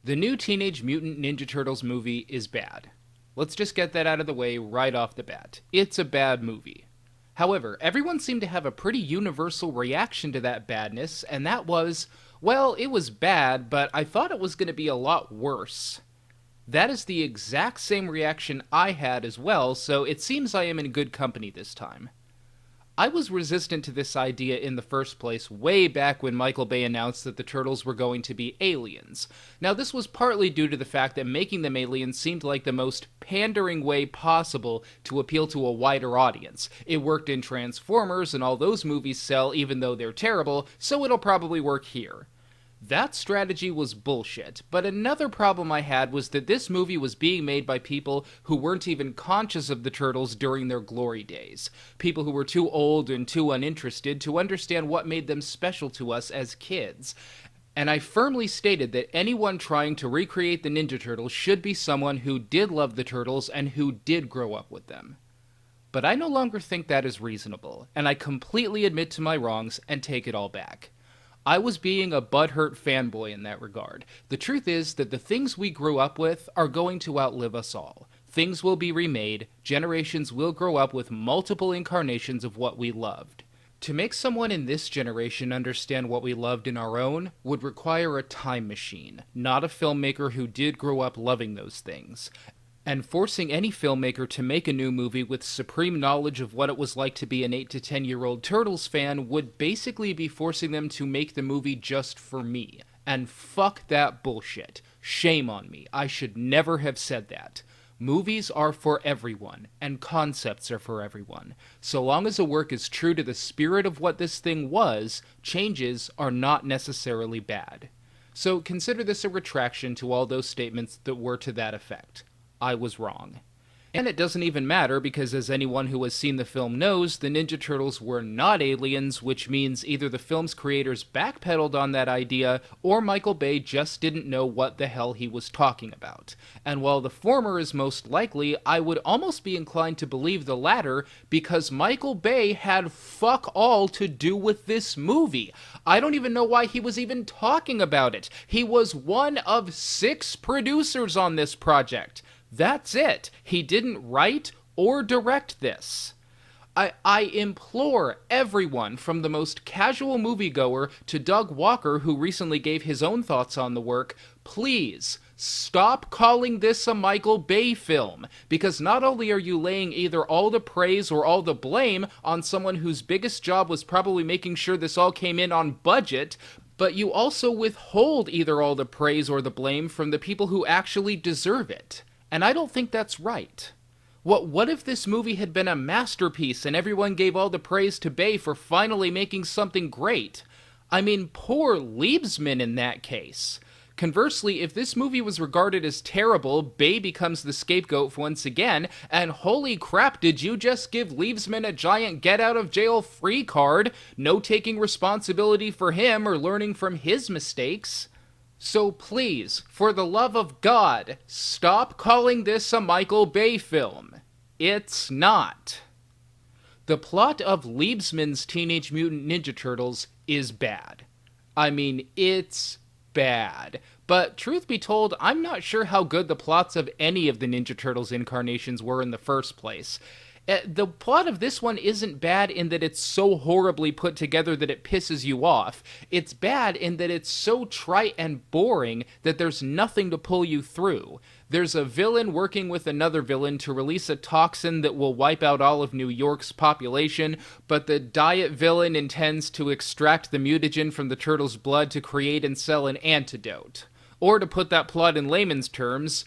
The new Teenage Mutant Ninja Turtles movie is bad. Let's just get that out of the way right off the bat. It's a bad movie. However, everyone seemed to have a pretty universal reaction to that badness, and that was, well, it was bad, but I thought it was going to be a lot worse. That is the exact same reaction I had as well, so it seems I am in good company this time. I was resistant to this idea in the first place way back when Michael Bay announced that the Turtles were going to be aliens. Now, this was partly due to the fact that making them aliens seemed like the most pandering way possible to appeal to a wider audience. It worked in Transformers, and all those movies sell even though they're terrible, so it'll probably work here. That strategy was bullshit, but another problem I had was that this movie was being made by people who weren't even conscious of the Turtles during their glory days. People who were too old and too uninterested to understand what made them special to us as kids. And I firmly stated that anyone trying to recreate the Ninja Turtles should be someone who did love the Turtles and who did grow up with them. But I no longer think that is reasonable, and I completely admit to my wrongs and take it all back. I was being a butthurt fanboy in that regard. The truth is that the things we grew up with are going to outlive us all. Things will be remade, generations will grow up with multiple incarnations of what we loved. To make someone in this generation understand what we loved in our own would require a time machine, not a filmmaker who did grow up loving those things. And forcing any filmmaker to make a new movie with supreme knowledge of what it was like to be an 8 to 10-year-old Turtles fan would basically be forcing them to make the movie just for me. And fuck that bullshit. Shame on me. I should never have said that. Movies are for everyone, and concepts are for everyone. So long as a work is true to the spirit of what this thing was, changes are not necessarily bad. So consider this a retraction to all those statements that were to that effect. I was wrong. And it doesn't even matter because, as anyone who has seen the film knows, the Ninja Turtles were not aliens, which means either the film's creators backpedaled on that idea, or Michael Bay just didn't know what the hell he was talking about. And while the former is most likely, I would almost be inclined to believe the latter, because Michael Bay had fuck all to do with this movie. I don't even know why he was even talking about it. He was one of 6 producers on this project. That's it. He didn't write or direct this. I implore everyone, from the most casual moviegoer to Doug Walker, who recently gave his own thoughts on the work, please stop calling this a Michael Bay film, because not only are you laying either all the praise or all the blame on someone whose biggest job was probably making sure this all came in on budget, but you also withhold either all the praise or the blame from the people who actually deserve it. And I don't think that's right. What if this movie had been a masterpiece and everyone gave all the praise to Bay for finally making something great? I mean, poor Liebsman in that case. Conversely, if this movie was regarded as terrible, Bay becomes the scapegoat once again, and holy crap, did you just give Liebsman a giant get-out-of-jail-free card, no taking responsibility for him or learning from his mistakes? So please, for the love of God, stop calling this a Michael Bay film. It's not. The plot of Liebsman's Teenage Mutant Ninja Turtles is bad. I mean, it's bad. But truth be told, I'm not sure how good the plots of any of the Ninja Turtles incarnations were in the first place. The plot of this one isn't bad in that it's so horribly put together that it pisses you off. It's bad in that it's so trite and boring that there's nothing to pull you through. There's a villain working with another villain to release a toxin that will wipe out all of New York's population, but the diet villain intends to extract the mutagen from the turtle's blood to create and sell an antidote. Or to put that plot in layman's terms,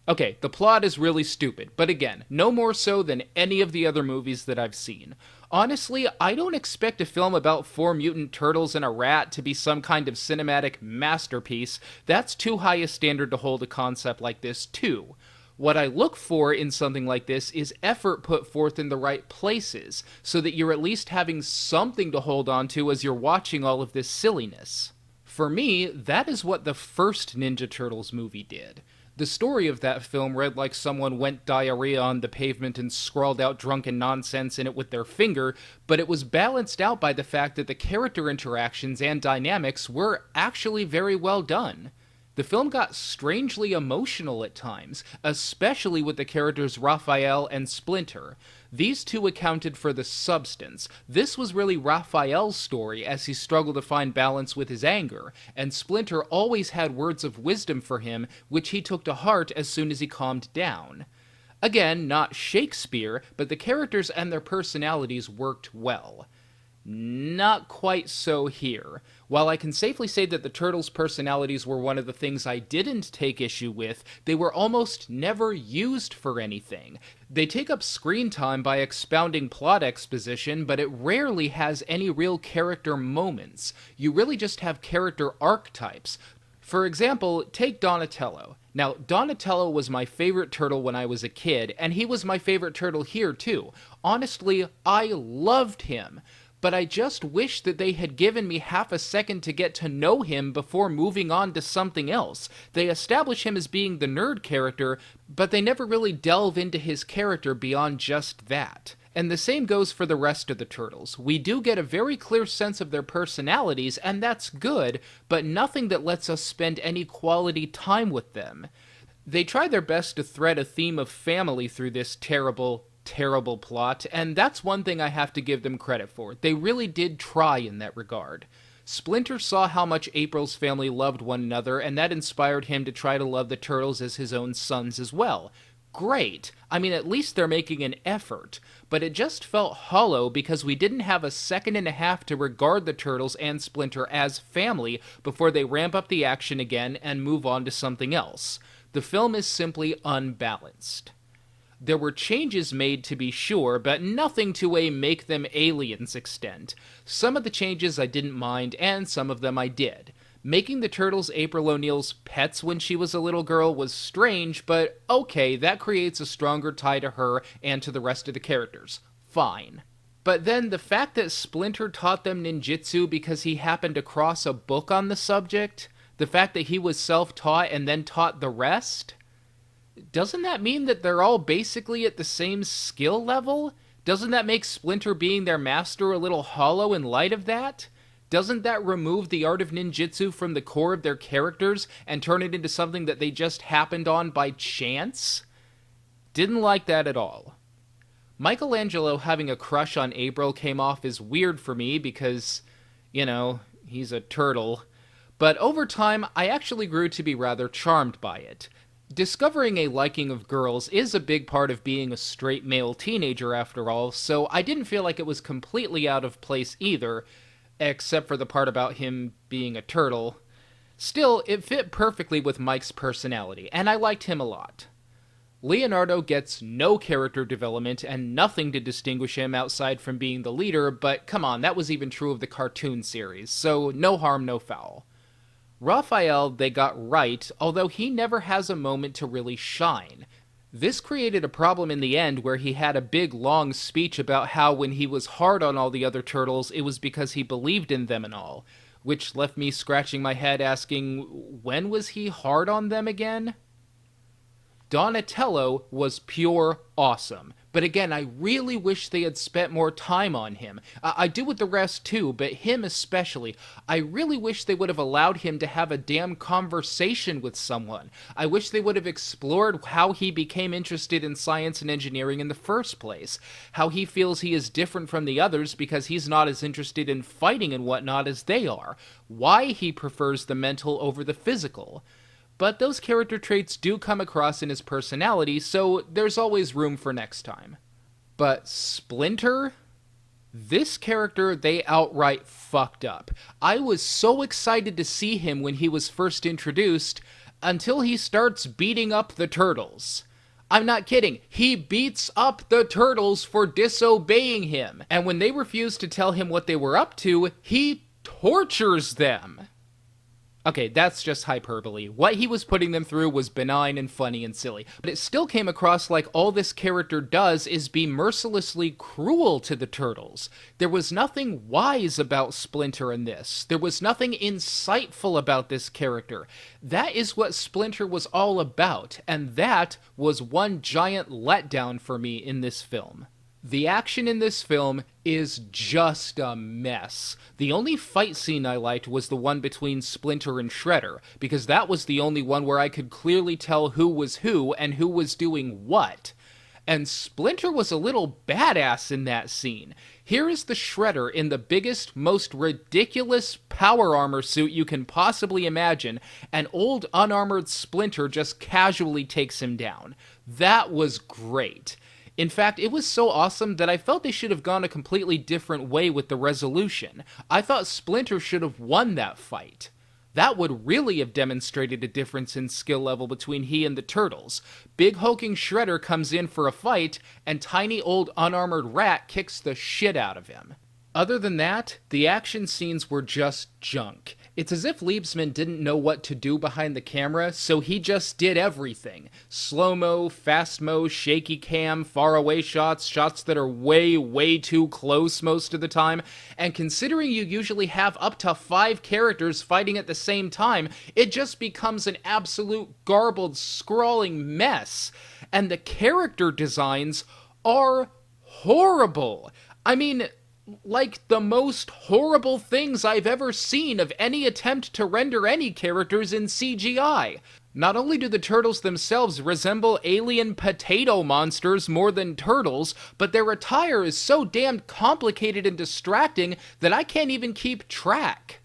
Okay, the plot is really stupid, but again, no more so than any of the other movies that I've seen. Honestly, I don't expect a film about 4 mutant turtles and a rat to be some kind of cinematic masterpiece. That's too high a standard to hold a concept like this, too. What I look for in something like this is effort put forth in the right places, so that you're at least having something to hold on to as you're watching all of this silliness. For me, that is what the first Ninja Turtles movie did. The story of that film read like someone went diarrhea on the pavement and scrawled out drunken nonsense in it with their finger, but it was balanced out by the fact that the character interactions and dynamics were actually very well done. The film got strangely emotional at times, especially with the characters Raphael and Splinter. These two accounted for the substance. This was really Raphael's story as he struggled to find balance with his anger, and Splinter always had words of wisdom for him, which he took to heart as soon as he calmed down. Again, not Shakespeare, but the characters and their personalities worked well. Not quite so here. While I can safely say that the Turtles' personalities were one of the things I didn't take issue with, they were almost never used for anything. They take up screen time by expounding plot exposition, but it rarely has any real character moments. You really just have character archetypes. For example, take Donatello. Now, Donatello was my favorite turtle when I was a kid, and he was my favorite turtle here too. Honestly, I loved him. But I just wish that they had given me half a second to get to know him before moving on to something else. They establish him as being the nerd character, but they never really delve into his character beyond just that. And the same goes for the rest of the Turtles. We do get a very clear sense of their personalities, and that's good, but nothing that lets us spend any quality time with them. They try their best to thread a theme of family through this terrible plot, and that's one thing I have to give them credit for. They really did try in that regard. Splinter saw how much April's family loved one another, and that inspired him to try to love the Turtles as his own sons as well. Great. I mean, at least they're making an effort. But it just felt hollow because we didn't have a second and a half to regard the Turtles and Splinter as family before they ramp up the action again and move on to something else. The film is simply unbalanced. There were changes made, to be sure, but nothing to a make them aliens extent. Some of the changes I didn't mind, and some of them I did. Making the Turtles April O'Neil's pets when she was a little girl was strange, but okay, that creates a stronger tie to her and to the rest of the characters. Fine. But then the fact that Splinter taught them ninjutsu because he happened across a book on the subject, the fact that he was self-taught and then taught the rest, doesn't that mean that they're all basically at the same skill level? Doesn't that make Splinter being their master a little hollow in light of that? Doesn't that remove the art of ninjutsu from the core of their characters and turn it into something that they just happened on by chance? Didn't like that at all. Michelangelo having a crush on April came off as weird for me because, he's a turtle. But over time, I actually grew to be rather charmed by it. Discovering a liking of girls is a big part of being a straight male teenager after all, so I didn't feel like it was completely out of place either, except for the part about him being a turtle. Still, it fit perfectly with Mike's personality, and I liked him a lot. Leonardo gets no character development and nothing to distinguish him outside from being the leader, but come on, that was even true of the cartoon series, so no harm, no foul. Raphael they got right, although he never has a moment to really shine. This created a problem in the end where he had a big long speech about how when he was hard on all the other turtles, it was because he believed in them and all, which left me scratching my head asking, when was he hard on them again? Donatello was pure awesome. But again, I really wish they had spent more time on him. I do with the rest too, but him especially. I really wish they would have allowed him to have a damn conversation with someone. I wish they would have explored how he became interested in science and engineering in the first place. How he feels he is different from the others because he's not as interested in fighting and whatnot as they are. Why he prefers the mental over the physical. But those character traits do come across in his personality, so there's always room for next time. But Splinter? This character they outright fucked up. I was so excited to see him when he was first introduced, until he starts beating up the Turtles. I'm not kidding, he beats up the Turtles for disobeying him, and when they refuse to tell him what they were up to, he tortures them. Okay, that's just hyperbole. What he was putting them through was benign and funny and silly, but it still came across like all this character does is be mercilessly cruel to the turtles. There was nothing wise about Splinter in this. There was nothing insightful about this character. That is what Splinter was all about, and that was one giant letdown for me in this film. The action in this film is just a mess. The only fight scene I liked was the one between Splinter and Shredder, because that was the only one where I could clearly tell who was who and who was doing what. And Splinter was a little badass in that scene. Here is the Shredder in the biggest, most ridiculous power armor suit you can possibly imagine, and old unarmored Splinter just casually takes him down. That was great. In fact, it was so awesome that I felt they should have gone a completely different way with the resolution. I thought Splinter should have won that fight. That would really have demonstrated a difference in skill level between he and the Turtles. Big hulking Shredder comes in for a fight, and tiny old unarmored Rat kicks the shit out of him. Other than that, the action scenes were just junk. It's as if Liebsman didn't know what to do behind the camera, so he just did everything. Slow-mo, fast-mo, shaky cam, far-away shots, shots that are way, way too close most of the time, and considering you usually have up to 5 characters fighting at the same time, it just becomes an absolute garbled, scrawling mess. And the character designs are horrible. I mean, like the most horrible things I've ever seen of any attempt to render any characters in CGI. Not only do the turtles themselves resemble alien potato monsters more than turtles, but their attire is so damned complicated and distracting that I can't even keep track.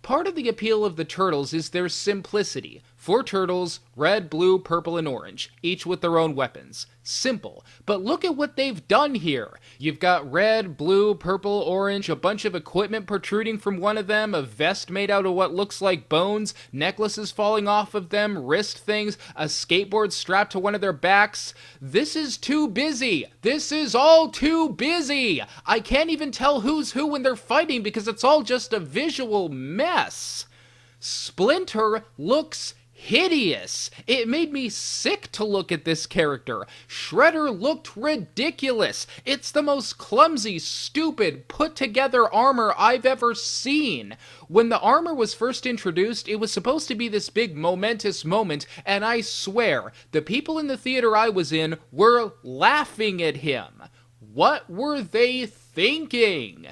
Part of the appeal of the turtles is their simplicity. 4 turtles, red, blue, purple, and orange, each with their own weapons. Simple. But look at what they've done here. You've got red, blue, purple, orange, a bunch of equipment protruding from one of them, a vest made out of what looks like bones, necklaces falling off of them, wrist things, a skateboard strapped to one of their backs. This is too busy. This is all too busy. I can't even tell who's who when they're fighting because it's all just a visual mess. Splinter looks hideous. It made me sick to look at this character. Shredder looked ridiculous. It's the most clumsy, stupid, put-together armor I've ever seen. When the armor was first introduced, it was supposed to be this big, momentous moment, and I swear, the people in the theater I was in were laughing at him. What were they thinking?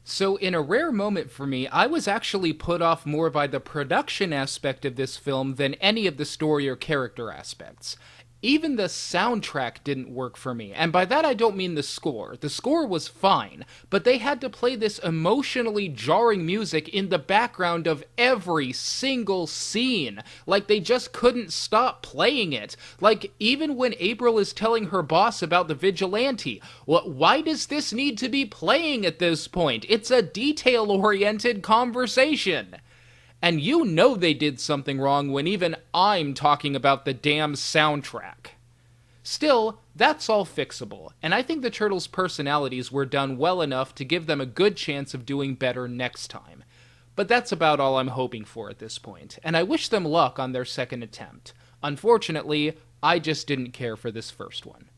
So in a rare moment for me, I was actually put off more by the production aspect of this film than any of the story or character aspects. Even the soundtrack didn't work for me, and by that I don't mean the score. The score was fine, but they had to play this emotionally jarring music in the background of every single scene. Like they just couldn't stop playing it. Like even when April is telling her boss about the vigilante, why does this need to be playing at this point? It's a detail-oriented conversation. And you know they did something wrong when even I'm talking about the damn soundtrack. Still, that's all fixable, and I think the Turtles' personalities were done well enough to give them a good chance of doing better next time. But that's about all I'm hoping for at this point, and I wish them luck on their second attempt. Unfortunately, I just didn't care for this first one.